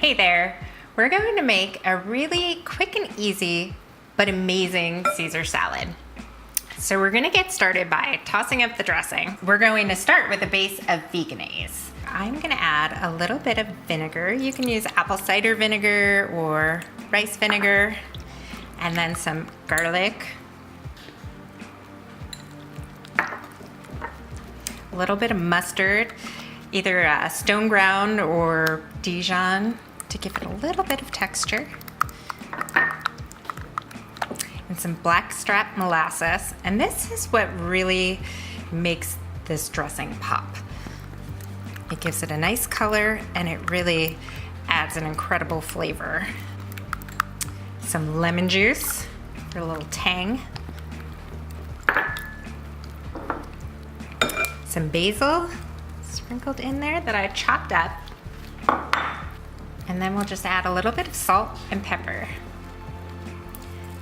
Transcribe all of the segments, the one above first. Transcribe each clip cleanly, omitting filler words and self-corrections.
Hey there, we're going to make a really quick and easy but amazing Caesar salad. So we're gonna get started by tossing up the dressing. We're going to start with a base of Veganaise. I'm gonna add a little bit of vinegar. You can use apple cider vinegar or rice vinegar, and then some garlic, a little bit of mustard, either stone ground or Dijon to give it a little bit of texture, and some blackstrap molasses. And this is what really makes this dressing pop. It gives it a nice color and it really adds an incredible flavor. Some lemon juice for a little tang. Some basil sprinkled in there that I chopped up. And then we'll just add a little bit of salt and pepper.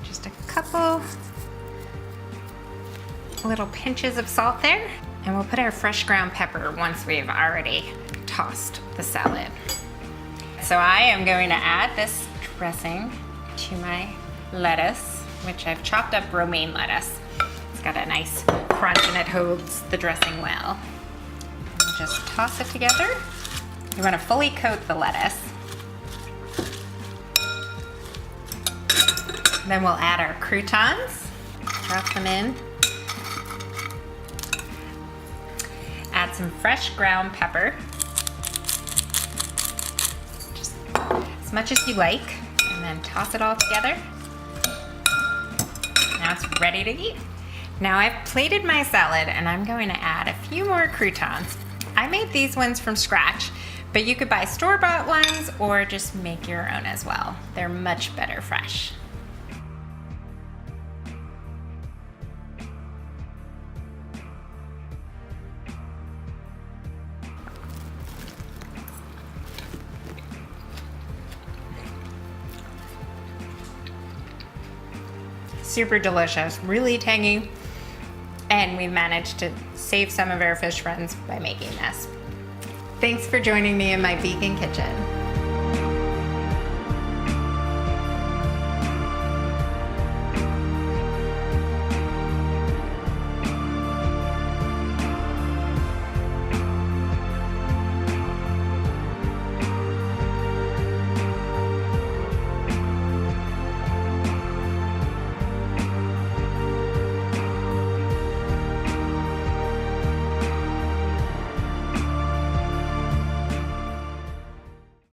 Just a couple little pinches of salt there. And we'll put our fresh ground pepper once we've already tossed the salad. So I am going to add this dressing to my lettuce, which I've chopped up romaine lettuce. It's got a nice crunch and it holds the dressing well. And we'll just toss it together. You want to fully coat the lettuce. Then we'll add our croutons, drop them in. Add some fresh ground pepper, just as much as you like, and then toss it all together. Now it's ready to eat. Now I've plated my salad and I'm going to add a few more croutons. I made these ones from scratch, but you could buy store-bought ones or just make your own as well. They're much better fresh. Super delicious, really tangy, and we managed to save some of our fish friends by making this. Thanks for joining me in my vegan kitchen.